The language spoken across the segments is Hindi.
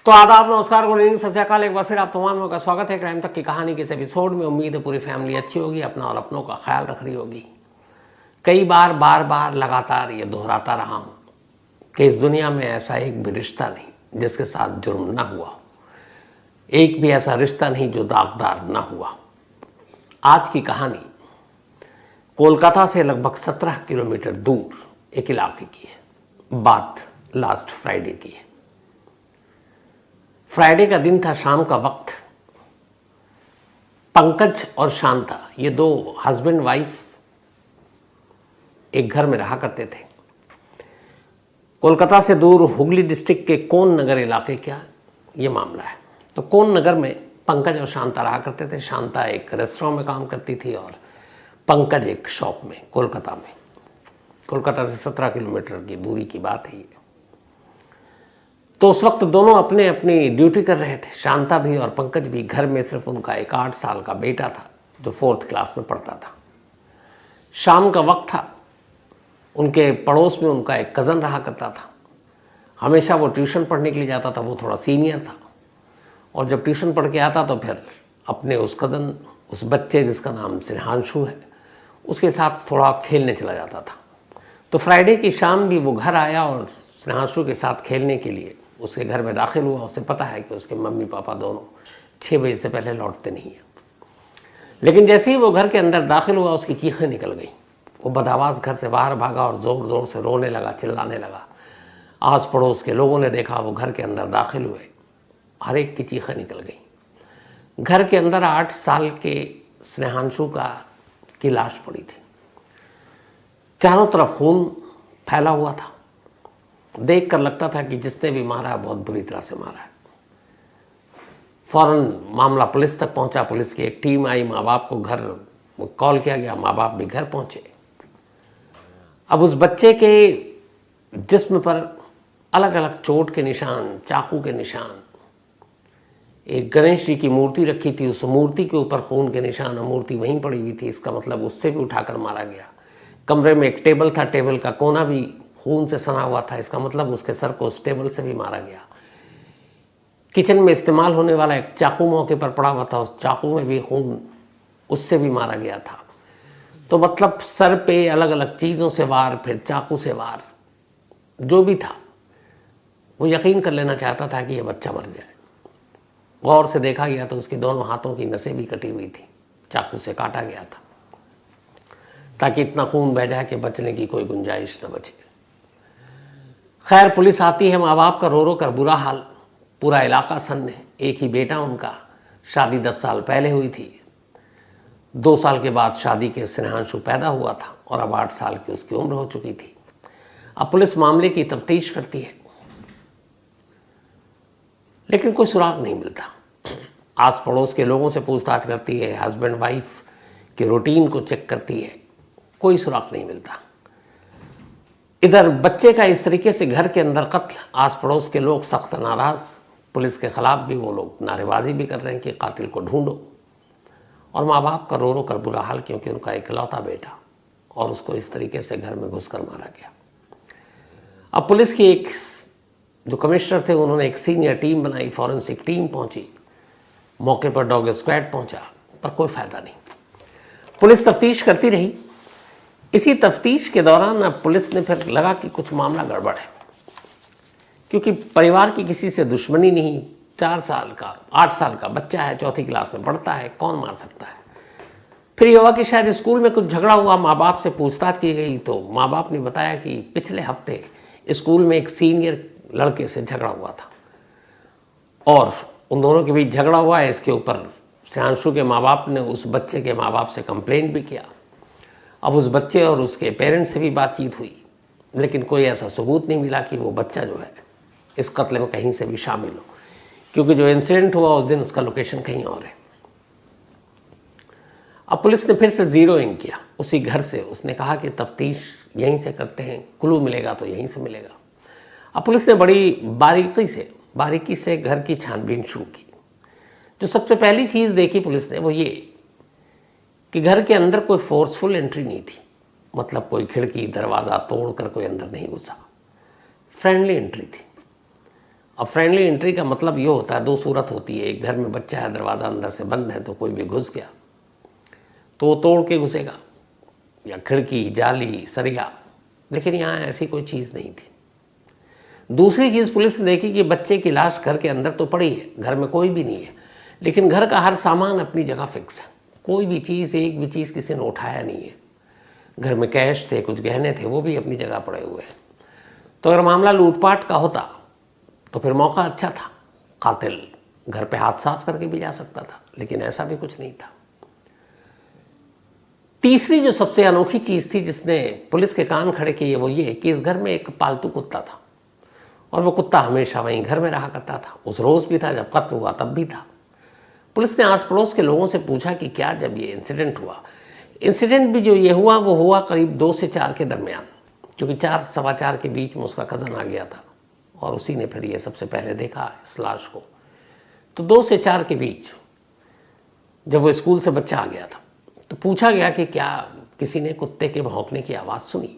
तो आदाब, नमस्कार, गुड इवनिंग, सत श्री अकाल। एक बार फिर आप तमाम लोगों का स्वागत है क्राइम तक की कहानी के इस एपिसोड में। उम्मीद है पूरी फैमिली अच्छी होगी, अपना और अपनों का ख्याल रख रही होगी। कई बार बार बार लगातार ये दोहराता रहा हूँ कि इस दुनिया में ऐसा एक भी रिश्ता नहीं जिसके साथ जुर्म ना हुआ हो, एक भी ऐसा रिश्ता नहीं जो दागदार ना हुआ। आज की कहानी कोलकाता से लगभग 17 किलोमीटर दूर एक इलाके की है। बात लास्ट फ्राइडे की है। फ्राइडे का दिन था, शाम का वक्त। पंकज और शांता, ये दो हस्बैंड वाइफ एक घर में रहा करते थे। कोलकाता से दूर हुगली डिस्ट्रिक्ट के कोन नगर इलाके का ये मामला है। तो कोन नगर में पंकज और शांता रहा करते थे। शांता एक रेस्टोरेंट में काम करती थी और पंकज एक शॉप में कोलकाता में। कोलकाता से 17 किलोमीटर की दूरी की बात है ये। तो उस वक्त दोनों अपने अपनी ड्यूटी कर रहे थे, शांता भी और पंकज भी। घर में सिर्फ उनका एक 8 साल का बेटा था जो 4th क्लास में पढ़ता था। शाम का वक्त था। उनके पड़ोस में उनका एक कज़न रहा करता था। हमेशा वो ट्यूशन पढ़ने के लिए जाता था। वो थोड़ा सीनियर था और जब ट्यूशन पढ़ के आता तो फिर अपने उस कज़न, उस बच्चे जिसका नाम स्नेहांशु है, उसके साथ थोड़ा खेलने चला जाता था। तो फ्राइडे की शाम भी वो घर आया और स्नेहांशु के साथ खेलने के लिए उसके घर में दाखिल हुआ। उसे पता है कि उसके मम्मी पापा दोनों 6 बजे से पहले लौटते नहीं हैं। लेकिन जैसे ही वो घर के अंदर दाखिल हुआ, उसकी चीखें निकल गई। वो बदआवाज़ घर से बाहर भागा और ज़ोर ज़ोर से रोने लगा, चिल्लाने लगा। आस पड़ोस के लोगों ने देखा, वो घर के अंदर दाखिल हुए, हर एक की चीखें निकल गई। घर के अंदर 8 साल के स्नेहांशु की लाश पड़ी थी। चारों तरफ खून फैला हुआ था। देख कर लगता था कि जिसने भी मारा है बहुत बुरी तरह से मारा है। फौरन मामला पुलिस तक पहुंचा। पुलिस की एक टीम आई। माँ बाप को घर कॉल किया गया। माँ बाप भी घर पहुंचे। अब उस बच्चे के जिस्म पर अलग अलग चोट के निशान, चाकू के निशान। एक गणेश जी की मूर्ति रखी थी, उस मूर्ति के ऊपर खून के निशान। मूर्ति वहीं पड़ी हुई थी, इसका मतलब उससे भी उठाकर मारा गया। कमरे में एक टेबल था, टेबल का कोना भी खून से सना हुआ था, इसका मतलब उसके सर को उस टेबल से भी मारा गया। किचन में इस्तेमाल होने वाला एक चाकू मौके पर पड़ा हुआ था, उस चाकू में भी खून, उससे भी मारा गया था। तो मतलब सर पे अलग अलग चीज़ों से वार, फिर चाकू से वार। जो भी था वो यकीन कर लेना चाहता था कि यह बच्चा मर जाए। गौर से देखा गया तो उसके दोनों हाथों की नसें भी कटी हुई थी, चाकू से काटा गया था ताकि इतना खून बह जाए कि बचने की कोई गुंजाइश न बचे। खैर, पुलिस आती है। माँ बाप का रो रो कर बुरा हाल, पूरा इलाका सन्न है। एक ही बेटा उनका, शादी 10 साल पहले हुई थी। 2 साल के बाद शादी के स्नेहांशु पैदा हुआ था और अब 8 साल की उसकी उम्र हो चुकी थी। अब पुलिस मामले की तफ्तीश करती है लेकिन कोई सुराग नहीं मिलता। आस पड़ोस के लोगों से पूछताछ करती है, हस्बैंड वाइफ के रूटीन को चेक करती है, कोई सुराग नहीं मिलता। इधर बच्चे का इस तरीके से घर के अंदर कत्ल, आस पड़ोस के लोग सख्त नाराज। पुलिस के खिलाफ भी वो लोग नारेबाजी भी कर रहे हैं कि कातिल को ढूंढो। और माँ बाप का रो रो कर बुरा हाल, क्योंकि उनका इकलौता बेटा और उसको इस तरीके से घर में घुसकर मारा गया। अब पुलिस की एक जो कमिश्नर थे, उन्होंने एक सीनियर टीम बनाई, फॉरेंसिक टीम पहुंची। मौके पर डॉग स्क्वाड पहुंचा, पर कोई फायदा नहीं। पुलिस तफ्तीश करती रही। इसी तफ्तीश के दौरान अब पुलिस ने फिर लगा कि कुछ मामला गड़बड़ है, क्योंकि परिवार की किसी से दुश्मनी नहीं। 4 साल का, 8 साल का बच्चा है, 4th क्लास में पढ़ता है, कौन मार सकता है। फिर ये हुआ कि शायद स्कूल में कुछ झगड़ा हुआ। माँ बाप से पूछताछ की गई तो माँ बाप ने बताया कि पिछले हफ्ते स्कूल में एक सीनियर लड़के से झगड़ा हुआ था और उन दोनों के बीच झगड़ा हुआ है। इसके ऊपर स्नेहांशु के माँ बाप ने उस बच्चे के माँ बाप से कंप्लेंट भी किया। अब उस बच्चे और उसके पेरेंट्स से भी बातचीत हुई, लेकिन कोई ऐसा सबूत नहीं मिला कि वो बच्चा जो है इस कत्ल में कहीं से भी शामिल हो, क्योंकि जो इंसिडेंट हुआ उस दिन उसका लोकेशन कहीं और है। अब पुलिस ने फिर से ज़ीरोइंग किया उसी घर से। उसने कहा कि तफ्तीश यहीं से करते हैं, क्लू मिलेगा तो यहीं से मिलेगा। अब पुलिस ने बड़ी बारीकी से घर की छानबीन शुरू की। जो सबसे पहली चीज़ देखी पुलिस ने वो ये कि घर के अंदर कोई फोर्सफुल एंट्री नहीं थी। मतलब कोई खिड़की दरवाज़ा तोड़कर कोई अंदर नहीं घुसा, फ्रेंडली एंट्री थी। अब फ्रेंडली एंट्री का मतलब ये होता है, दो सूरत होती है, एक घर में बच्चा है, दरवाज़ा अंदर से बंद है, तो कोई भी घुस गया तो वो तोड़ के घुसेगा, या खिड़की, जाली, सरिया, लेकिन यहाँ ऐसी कोई चीज़ नहीं थी। दूसरी चीज़ पुलिस ने देखी कि बच्चे की लाश घर के अंदर तो पड़ी है, घर में कोई भी नहीं है, लेकिन घर का हर सामान अपनी जगह फिक्स है, कोई भी चीज़, एक भी चीज़ किसी ने उठाया नहीं है। घर में कैश थे, कुछ गहने थे, वो भी अपनी जगह पड़े हुए हैं। तो अगर मामला लूटपाट का होता तो फिर मौका अच्छा था, कातिल घर पे हाथ साफ करके भी जा सकता था, लेकिन ऐसा भी कुछ नहीं था। तीसरी जो सबसे अनोखी चीज़ थी जिसने पुलिस के कान खड़े किए, वो ये कि इस घर में एक पालतू कुत्ता था, और वो कुत्ता हमेशा वहीं घर में रहा करता था। उस रोज़ भी था, जब कत्ल हुआ तब भी था। पुलिस ने आस पड़ोस के लोगों से पूछा कि क्या जब ये इंसिडेंट हुआ, इंसिडेंट भी जो ये हुआ वो हुआ करीब 2 से 4 के दरमियान, क्योंकि 4 सवा 4 के बीच में उसका कज़न आ गया था और उसी ने फिर ये सबसे पहले देखा इस लाश को। तो 2 से 4 के बीच जब वो स्कूल से बच्चा आ गया था तो पूछा गया कि क्या किसी ने कुत्ते के भौंकने की आवाज़ सुनी।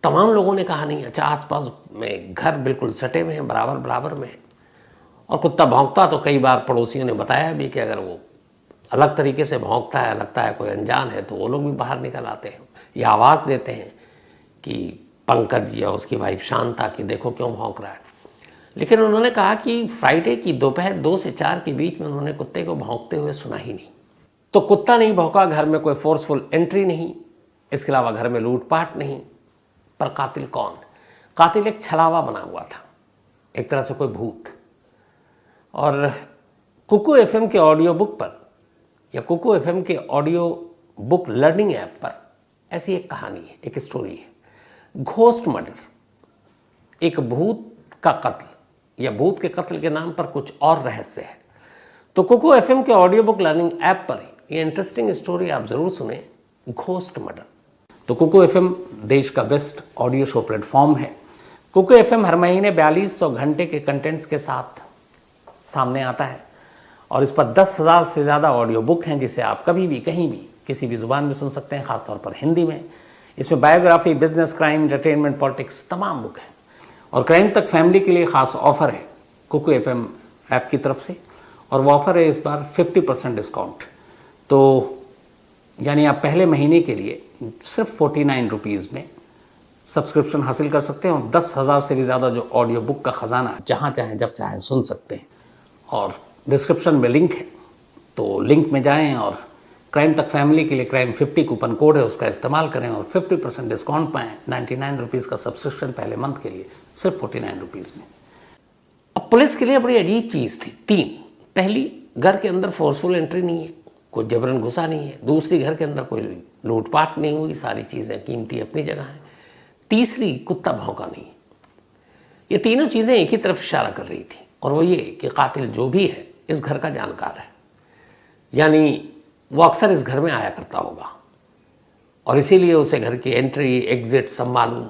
तमाम लोगों ने कहा नहीं। अच्छा, आसपास में घर बिल्कुल सटे हुए हैं, बराबर बराबर में, और कुत्ता भौंकता तो कई बार पड़ोसियों ने बताया भी कि अगर वो अलग तरीके से भौंकता है, लगता है कोई अनजान है, तो वो लोग भी बाहर निकल आते हैं या आवाज़ देते हैं कि पंकज या उसकी वाइफ शांता कि देखो क्यों भौंक रहा है। लेकिन उन्होंने कहा कि फ्राइडे की दोपहर 2 से 4 के बीच में उन्होंने कुत्ते को भौंकते हुए सुना ही नहीं। तो कुत्ता नहीं भौंका, घर में कोई फोर्सफुल एंट्री नहीं, इसके अलावा घर में लूटपाट नहीं। पर कातिल कौन? कातिल एक छलावा बना हुआ था, एक तरह से कोई भूत। और कुकू एफएम के ऑडियो बुक पर या कुकू एफएम के ऑडियो बुक लर्निंग ऐप पर ऐसी एक कहानी है, एक स्टोरी है, घोस्ट मर्डर, एक भूत का कत्ल या भूत के कत्ल के नाम पर कुछ और रहस्य है। तो कुकू एफएम के ऑडियो बुक लर्निंग ऐप पर ये इंटरेस्टिंग स्टोरी आप जरूर सुने, घोस्ट मर्डर। तो कुकू एफएम देश का बेस्ट ऑडियो शो प्लेटफॉर्म है। कुकू एफएम हर महीने 4200 घंटे के कंटेंट्स के साथ सामने आता है और इस पर 10,000 से ज़्यादा ऑडियो बुक हैं जिसे आप कभी भी कहीं भी किसी भी ज़ुबान में सुन सकते हैं, ख़ासतौर पर हिंदी में। इसमें biography, business, crime, entertainment, politics, तमाम बुक हैं। और क्राइम तक फैमिली के लिए ख़ास ऑफर है कुकू एफएम ऐप की तरफ से, और वो ऑफ़र है इस बार 50% डिस्काउंट। तो यानी आप पहले महीने के लिए सिर्फ 49 रुपीज़ में सब्सक्रिप्शन हासिल कर सकते हैं और 10,000 से भी ज़्यादा जो ऑडियो बुक का ख़जाना जहाँ चाहें जब चाहें सुन सकते हैं। और डिस्क्रिप्शन में लिंक है, तो लिंक में जाएं और क्राइम तक फैमिली के लिए क्राइम 50 कूपन कोड है, उसका इस्तेमाल करें और 50% डिस्काउंट पाएँ। 99 रुपीज़ का सब्सक्रिप्शन पहले मंथ के लिए सिर्फ 49 रुपीज़ में। अब पुलिस के लिए बड़ी अजीब चीज़ थी 3। पहली, घर के अंदर फोर्सफुल एंट्री नहीं है, कोई जबरन घुसा नहीं है। दूसरी, घर के अंदर कोई लूटपाट नहीं हुई, सारी चीज़ें कीमती अपनी जगह हैं। तीसरी, कुत्ता भौंका नहीं। ये तीनों चीज़ें एक ही तरफ इशारा कर रही थी, और वो ये कि कातिल जो भी है इस घर का जानकार है, यानी वो अक्सर इस घर में आया करता होगा और इसीलिए उसे घर की एंट्री एग्जिट सब मालूम,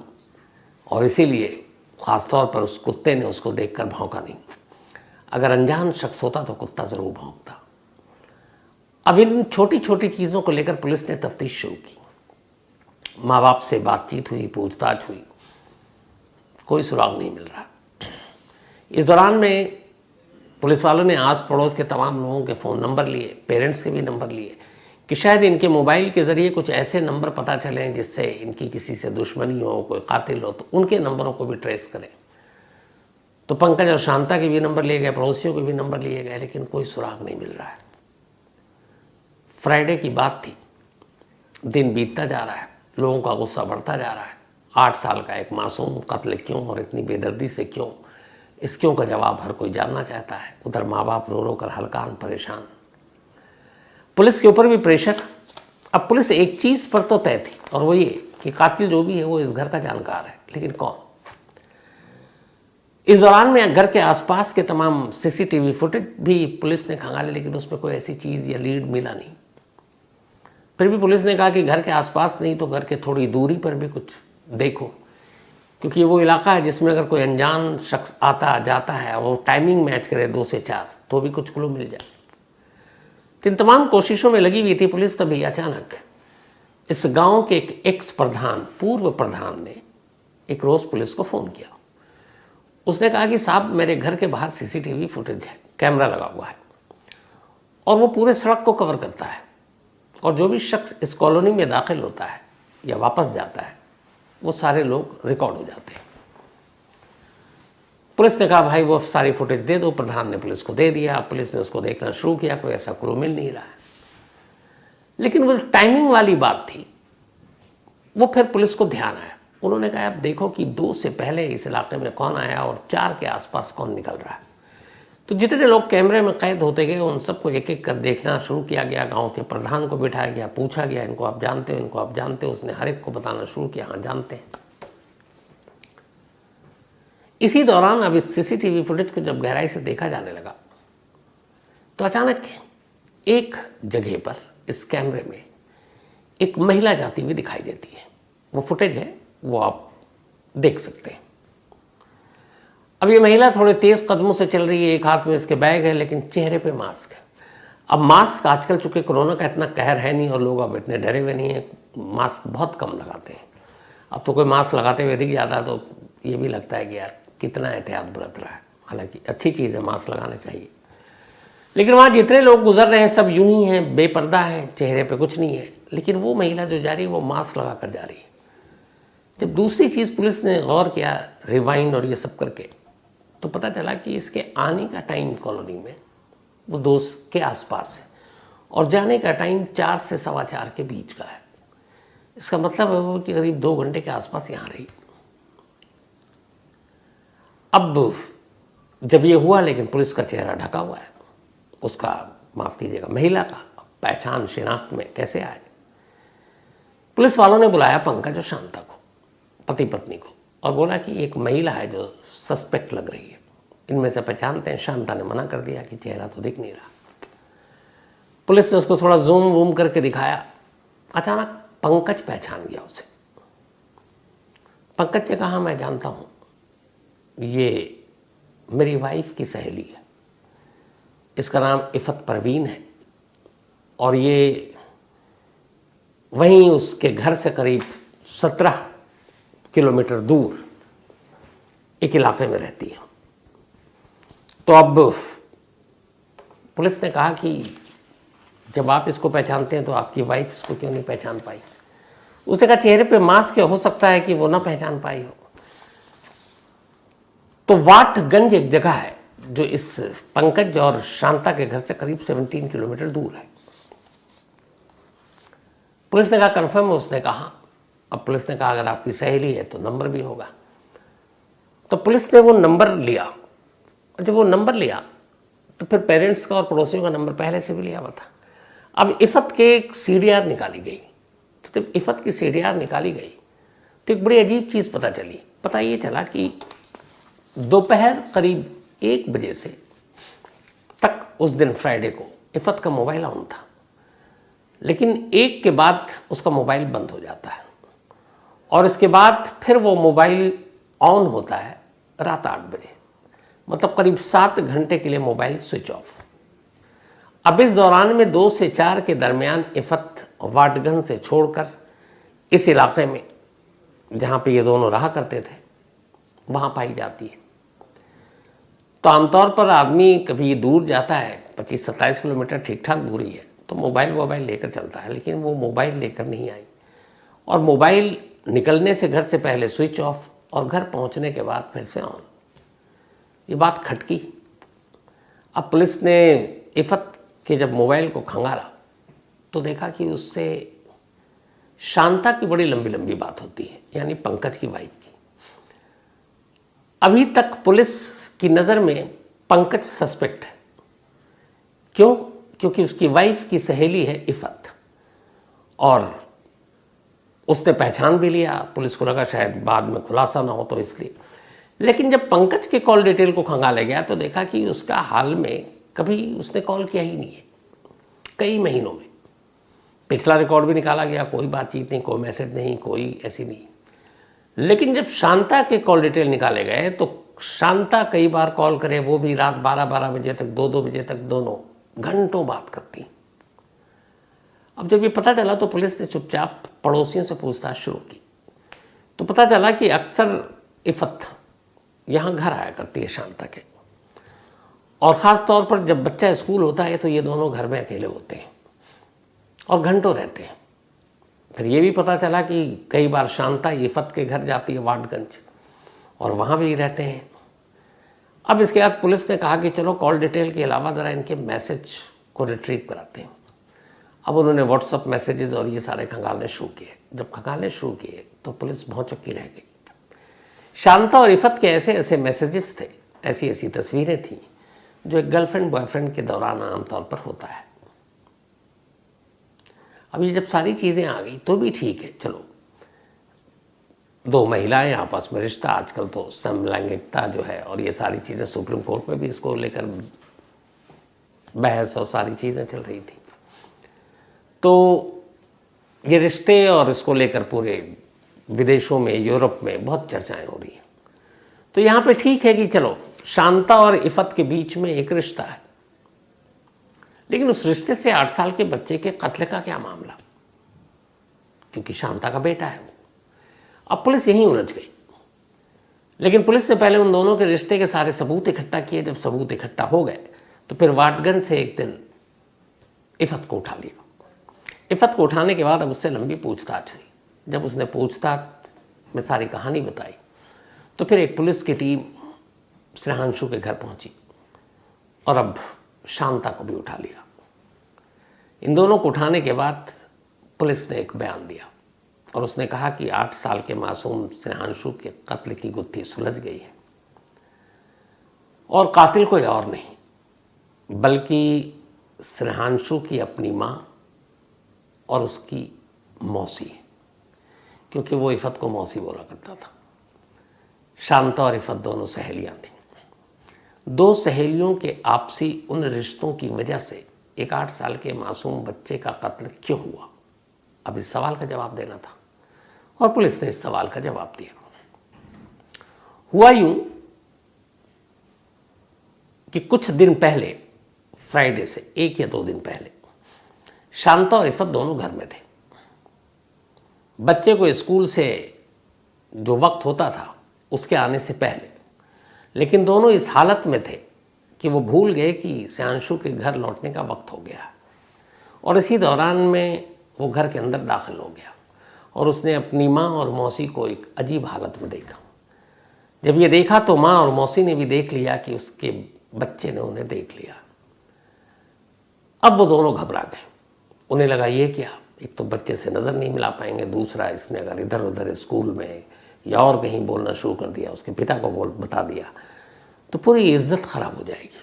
और इसीलिए ख़ासतौर पर उस कुत्ते ने उसको देखकर भौंका नहीं। अगर अनजान शख्स होता तो कुत्ता ज़रूर भौंकता। अब इन छोटी छोटी चीज़ों को लेकर पुलिस ने तफ्तीश शुरू की। माँ बाप से बातचीत हुई, पूछताछ हुई, कोई सुराग नहीं मिल रहा। इस दौरान में पुलिस वालों ने आस पड़ोस के तमाम लोगों के फ़ोन नंबर लिए, पेरेंट्स के भी नंबर लिए कि शायद इनके मोबाइल के ज़रिए कुछ ऐसे नंबर पता चलें जिससे इनकी किसी से दुश्मनी हो, कोई कातिल हो, तो उनके नंबरों को भी ट्रेस करें। तो पंकज और शांता के भी नंबर लिए गए, पड़ोसियों के भी नंबर लिए गए, लेकिन कोई सुराग नहीं मिल रहा है। फ्राइडे की बात थी, दिन बीतता जा रहा है, लोगों का गुस्सा बढ़ता जा रहा है। 8 साल का एक मासूम कत्ल क्यों और इतनी बेदर्दी से क्यों, इस क्यों का जवाब हर कोई जानना चाहता है। उधर माँ बाप रो रो कर हलकान परेशान, पुलिस के ऊपर भी प्रेशर। अब पुलिस एक चीज़ पर तो तय थी, और वो ये कि कातिल जो भी है वो इस घर का जानकार है, लेकिन कौन। इस दौरान में घर के आसपास के तमाम सीसीटीवी फुटेज भी पुलिस ने खंगाले, लेकिन उसमें कोई ऐसी चीज़ या लीड मिला नहीं। फिर भी पुलिस ने कहा कि घर के आसपास नहीं तो घर के थोड़ी दूरी पर भी कुछ देखो, क्योंकि ये वो इलाका है जिसमें अगर कोई अनजान शख्स आता जाता है और वो टाइमिंग मैच करे 2 से 4 तो भी कुछ क्लू मिल जाए। तो इन तमाम कोशिशों में लगी हुई थी पुलिस, तभी अचानक इस गांव के एक एक्स प्रधान, पूर्व प्रधान ने एक रोज़ पुलिस को फ़ोन किया। उसने कहा कि साहब मेरे घर के बाहर सीसीटीवी फुटेज है, कैमरा लगा हुआ है और वो पूरे सड़क को कवर करता है और जो भी शख्स इस कॉलोनी में दाखिल होता है या वापस जाता है वो सारे लोग रिकॉर्ड हो जाते हैं। पुलिस ने कहा भाई वो सारी फुटेज दे दो। प्रधान ने पुलिस को दे दिया, पुलिस ने उसको देखना शुरू किया, कोई ऐसा क्लू मिल नहीं रहा है। लेकिन वो टाइमिंग वाली बात थी, वो फिर पुलिस को ध्यान आया। उन्होंने कहा आप देखो कि 2 से पहले इस इलाके में कौन आया और 4 के आसपास कौन निकल रहा है। तो जितने लोग कैमरे में कैद होते गए उन सबको एक एक कर देखना शुरू किया गया। गांव के प्रधान को बिठाया गया, पूछा गया इनको आप जानते हो, इनको आप जानते हो। उसने हर एक को बताना शुरू किया, हाँ जानते हैं। इसी दौरान अब इस सीसीटीवी फुटेज को जब गहराई से देखा जाने लगा तो अचानक एक जगह पर इस कैमरे में एक महिला जाती हुई दिखाई देती है। वो फुटेज है, वो आप देख सकते हैं। अब ये महिला थोड़े तेज कदमों से चल रही है, एक हाथ में इसके बैग है लेकिन चेहरे पे मास्क है। अब मास्क आजकल चूंकि कोरोना का इतना कहर है नहीं और लोग अब इतने डरे हुए नहीं है, मास्क बहुत कम लगाते हैं। अब तो कोई मास्क लगाते हुए दिख जाता तो ये भी लगता है कि यार कितना एहतियात बरत रहा है। हालांकि अच्छी चीज़ है, मास्क लगाना चाहिए। लेकिन वहाँ जितने लोग गुजर रहे हैं सब यूं ही हैं, बेपर्दा हैं, चेहरे पे कुछ नहीं है। लेकिन वो महिला जो जा रही है वो मास्क लगा कर जा रही है। जब दूसरी चीज़ पुलिस ने गौर किया, रिवाइंड और ये सब करके, तो पता चला कि इसके आने का टाइम कॉलोनी में वो 2 के आसपास है और जाने का टाइम 4 से 4:15 के बीच का है। इसका मतलब है वो कि करीब 2 घंटे के आसपास यहाँ रही। अब जब ये हुआ, लेकिन पुलिस का चेहरा ढका हुआ है, उसका माफ कीजिएगा महिला का पहचान शिनाख्त में कैसे आए। पुलिस वालों ने बुलाया पंकज और शांता को, पति पत्नी को, और बोला कि एक महिला है जो सस्पेक्ट लग रही है, इनमें से पहचानते हैं। शांता ने मना कर दिया कि चेहरा तो दिख नहीं रहा। पुलिस ने उसको थोड़ा जूम वूम करके दिखाया। अचानक पंकज पहचान गया उसे। पंकज ने कहा मैं जानता हूं, ये मेरी वाइफ की सहेली है, इसका नाम इफ़त परवीन है और ये वहीं उसके घर से करीब 17 किलोमीटर दूर एक इलाके में रहती है। तो अब पुलिस ने कहा कि जब आप इसको पहचानते हैं तो आपकी वाइफ इसको क्यों नहीं पहचान पाई। उसने कहा चेहरे पे मास्क है, हो सकता है कि वो ना पहचान पाई हो। तो वाटगंज एक जगह है जो इस पंकज और शांता के घर से करीब 17 किलोमीटर दूर है। पुलिस ने कहा कंफर्म है। उसने कहा, अब पुलिस ने कहा अगर आपकी सहेली है तो नंबर भी होगा। तो पुलिस ने वो नंबर लिया। जब वो नंबर लिया तो फिर पेरेंट्स का और पड़ोसियों का नंबर पहले से भी लिया हुआ था। अब इफ़त के एक CDR निकाली गई। तो जब इफ़त की CDR निकाली गई तो एक बड़ी अजीब चीज़ पता चली। पता ये चला कि दोपहर करीब 1 बजे से तक उस दिन फ्राइडे को इफ़त का मोबाइल ऑन था, लेकिन 1 के बाद उसका मोबाइल बंद हो जाता है और इसके बाद फिर वो मोबाइल ऑन होता है रात 8 बजे, मतलब करीब 7 घंटे के लिए मोबाइल स्विच ऑफ। अब इस दौरान में 2 से 4 के दरमियान इफ़त वाटगंज से छोड़कर इस इलाके में जहाँ पे ये दोनों रहा करते थे वहाँ पाई जाती है। तो आमतौर पर आदमी कभी दूर जाता है, 25-27 किलोमीटर ठीक ठाक दूरी है, तो मोबाइल लेकर चलता है, लेकिन वो मोबाइल लेकर नहीं आई और मोबाइल निकलने से घर से पहले स्विच ऑफ और घर पहुंचने के बाद फिर से ऑन। ये बात खटकी। अब पुलिस ने इफ़त के जब मोबाइल को खंगाला तो देखा कि उससे शांता की बड़ी लंबी लंबी बात होती है, यानी पंकज की वाइफ की। अभी तक पुलिस की नज़र में पंकज सस्पेक्ट है। क्यों? क्योंकि उसकी वाइफ की सहेली है इफ़त और उसने पहचान भी लिया। पुलिस को लगा शायद बाद में खुलासा ना हो तो इसलिए। लेकिन जब पंकज के कॉल डिटेल को खंगाला गया तो देखा कि उसका हाल में कभी उसने कॉल किया ही नहीं है, कई महीनों में। पिछला रिकॉर्ड भी निकाला गया, कोई बातचीत नहीं, कोई मैसेज नहीं, कोई ऐसी नहीं। लेकिन जब शांता के कॉल डिटेल निकाले गए तो शांता कई बार कॉल करे, वो भी रात 12-12 बजे तक, 2-2 बजे तक, दोनों घंटों बात करती। अब जब ये पता चला तो पुलिस ने चुपचाप पड़ोसियों से पूछताछ शुरू की। तो पता चला कि अक्सर इफ़त यहाँ घर आया करती है शांता के। और ख़ास तौर पर जब बच्चा स्कूल होता है तो ये दोनों घर में अकेले होते हैं और घंटों रहते हैं। फिर ये भी पता चला कि कई बार शांता इफ़त के घर जाती है वाटगंज, और वहाँ भी रहते हैं। अब इसके बाद पुलिस ने कहा कि चलो कॉल डिटेल के अलावा ज़रा इनके मैसेज को रिट्रीव कराते हैं। अब उन्होंने व्हाट्सअप मैसेजेस और ये सारे खंगालने शुरू किए। जब खंगालने शुरू किए तो पुलिस भौचक्की रह गई। शांता और इफ़त के ऐसे ऐसे मैसेजेस थे, ऐसी ऐसी तस्वीरें थीं जो एक गर्लफ्रेंड बॉयफ्रेंड के दौरान आमतौर पर होता है। अब ये जब सारी चीज़ें आ गई तो भी ठीक है, चलो दो महिलाएं आपस में रिश्ता, आजकल तो समलैंगिकता जो है और ये सारी चीज़ें सुप्रीम कोर्ट में भी इसको लेकर बहस और सारी चीज़ें चल रही थी। तो ये रिश्ते और इसको लेकर पूरे विदेशों में, यूरोप में बहुत चर्चाएं हो रही हैं। तो यहाँ पे ठीक है कि चलो शांता और इफ़त के बीच में एक रिश्ता है, लेकिन उस रिश्ते से 8 साल के बच्चे के कत्ल का क्या मामला, क्योंकि शांता का बेटा है वो। अब पुलिस यहीं उलझ गई। लेकिन पुलिस ने पहले उन दोनों के रिश्ते के सारे सबूत इकट्ठा किए। जब सबूत इकट्ठा हो गए तो फिर वाटगंज से एक दिन इफ़त को उठा लिया। इफ़त को उठाने के बाद अब उससे लंबी पूछताछ हुई। जब उसने पूछताछ में सारी कहानी बताई तो फिर एक पुलिस की टीम स्नेहांशु के घर पहुंची और अब शांता को भी उठा लिया। इन दोनों को उठाने के बाद पुलिस ने एक बयान दिया और उसने कहा कि 8 साल के मासूम स्नेहांशु के कत्ल की गुत्थी सुलझ गई है और कातिल कोई और नहीं बल्कि स्नेहांशु की अपनी माँ और उसकी मौसी, क्योंकि वो इफ़त को मौसी बोला करता था। शांता और इफ़त दोनों सहेलियाँ थीं। 2 सहेलियों के आपसी उन रिश्तों की वजह से एक 8 साल के मासूम बच्चे का कत्ल क्यों हुआ, अब इस सवाल का जवाब देना था और पुलिस ने इस सवाल का जवाब दिया। हुआ यूं कि कुछ दिन पहले, फ्राइडे से 1 या 2 दिन पहले, शांता और इफ़त दोनों घर में थे। बच्चे को स्कूल से जो वक्त होता था उसके आने से पहले, लेकिन दोनों इस हालत में थे कि वो भूल गए कि स्नेहांशु के घर लौटने का वक्त हो गया और इसी दौरान में वो घर के अंदर दाखिल हो गया और उसने अपनी माँ और मौसी को एक अजीब हालत में देखा। जब ये देखा तो माँ और मौसी ने भी देख लिया कि उसके बच्चे ने उन्हें देख लिया। अब वो दोनों घबरा गए। उन्हें लगा ये क्या, एक तो बच्चे से नज़र नहीं मिला पाएंगे, दूसरा इसने अगर इधर उधर स्कूल में या और कहीं बोलना शुरू कर दिया, उसके पिता को बता दिया तो पूरी इज्जत खराब हो जाएगी।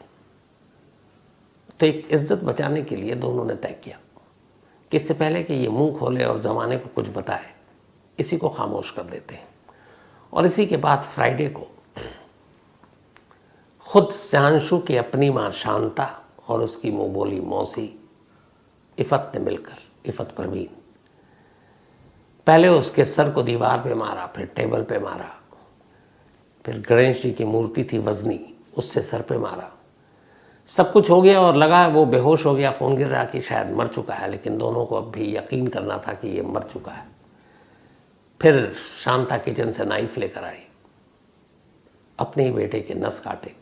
तो एक इज्जत बचाने के लिए दोनों ने तय किया कि इससे पहले कि ये मुंह खोले और ज़माने को कुछ बताए, इसी को खामोश कर देते हैं। और इसी के बाद फ्राइडे को खुद स्नेहांशु की अपनी माँ शांता और उसकी मुँह बोली मौसी इफ़त ने मिलकर, इफ़त परवीन, पहले उसके सर को दीवार पे मारा, फिर टेबल पे मारा, फिर गणेश जी की मूर्ति थी वजनी, उससे सर पे मारा। सब कुछ हो गया और लगा वो बेहोश हो गया, खून गिर रहा कि शायद मर चुका है, लेकिन दोनों को अब भी यकीन करना था कि ये मर चुका है। फिर शांता किचन से नाइफ लेकर आई, अपने ही बेटे के नस काटे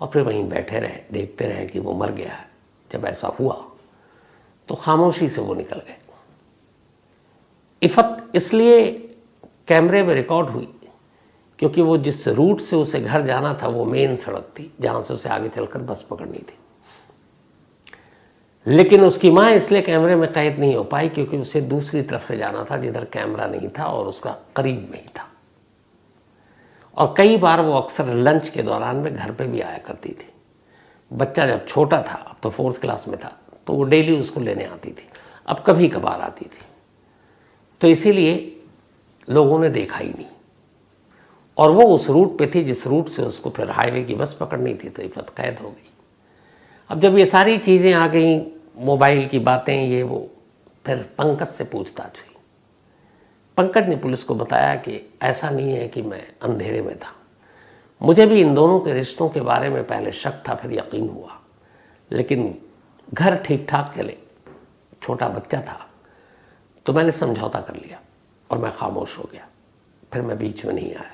और फिर वहीं बैठे रहे, देखते रहे कि वो मर गया है। जब ऐसा हुआ तो खामोशी से वो निकल गए। इफ़त इसलिए कैमरे में रिकॉर्ड हुई क्योंकि वो जिस रूट से उसे घर जाना था वो मेन सड़क थी जहां से उसे आगे चलकर बस पकड़नी थी। लेकिन उसकी माँ इसलिए कैमरे में कैद नहीं हो पाई क्योंकि उसे दूसरी तरफ से जाना था जिधर कैमरा नहीं था और उसका करीब में ही था। और कई बार वो अक्सर लंच के दौरान में घर पे भी आया करती थी। बच्चा जब छोटा था, अब तो 4th क्लास में था, तो वो डेली उसको लेने आती थी, अब कभी कभार आती थी। तो इसीलिए लोगों ने देखा ही नहीं। और वो उस रूट पे थी जिस रूट से उसको फिर हाईवे की बस पकड़नी थी, तो इफ़त कैद हो गई। अब जब ये सारी चीज़ें आ गई, मोबाइल की बातें, ये वो, फिर पंकज से पूछताछ हुई। पंकज ने पुलिस को बताया कि ऐसा नहीं है कि मैं अंधेरे में था, मुझे भी इन दोनों के रिश्तों के बारे में पहले शक था, फिर यकीन हुआ, लेकिन घर ठीक ठाक चले, छोटा बच्चा था, तो मैंने समझौता कर लिया और मैं खामोश हो गया, फिर मैं बीच में नहीं आया।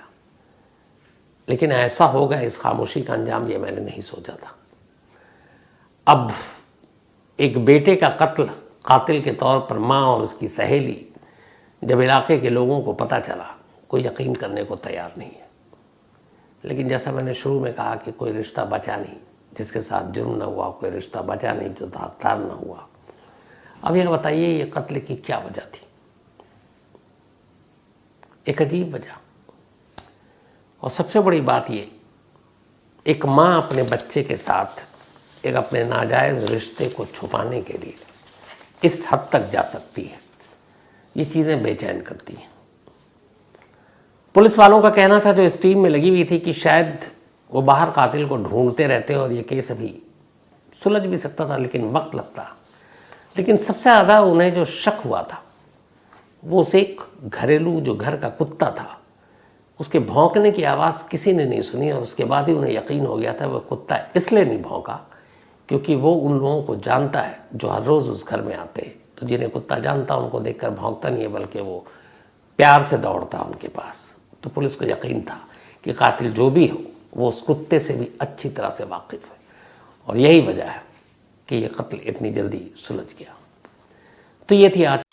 लेकिन ऐसा होगा इस खामोशी का अंजाम ये मैंने नहीं सोचा था। अब एक बेटे का कत्ल कातिल के तौर पर माँ और उसकी सहेली, जब इलाके के लोगों को पता चला, कोई यकीन करने को तैयार नहीं है। लेकिन जैसा मैंने शुरू में कहा कि कोई रिश्ता बचा नहीं जिसके साथ जुर्म न हुआ, कोई रिश्ता बचा नहीं जो दागदार न हुआ। अब यह बताइए ये कत्ल की क्या वजह थी? एक अजीब वजह। और सबसे बड़ी बात ये, एक माँ अपने बच्चे के साथ एक अपने नाजायज़ रिश्ते को छुपाने के लिए इस हद तक जा सकती है, ये चीज़ें बेचैन करती हैं। पुलिस वालों का कहना था, जो इस टीम में लगी हुई थी, कि शायद वो बाहर कातिल को ढूंढते रहते और ये केस अभी सुलझ भी सकता था, लेकिन वक्त लगता। लेकिन सबसे ज़्यादा उन्हें जो शक हुआ था वो उस एक घरेलू जो घर का कुत्ता था, उसके भौंकने की आवाज़ किसी ने नहीं सुनी, और उसके बाद ही उन्हें यकीन हो गया था वह कुत्ता इसलिए नहीं भौंका क्योंकि वो उन लोगों को जानता है जो हर रोज़ उस घर में आते हैं। तो जिन्हें कुत्ता जानता उनको देखकर भौंकता नहीं है, बल्कि वो प्यार से दौड़ता उनके पास। तो पुलिस को यकीन था कि कातिल जो भी हो वो उस कुत्ते से भी अच्छी तरह से वाकिफ़ है, और यही वजह है कि ये कत्ल इतनी जल्दी सुलझ गया। तो ये थी आज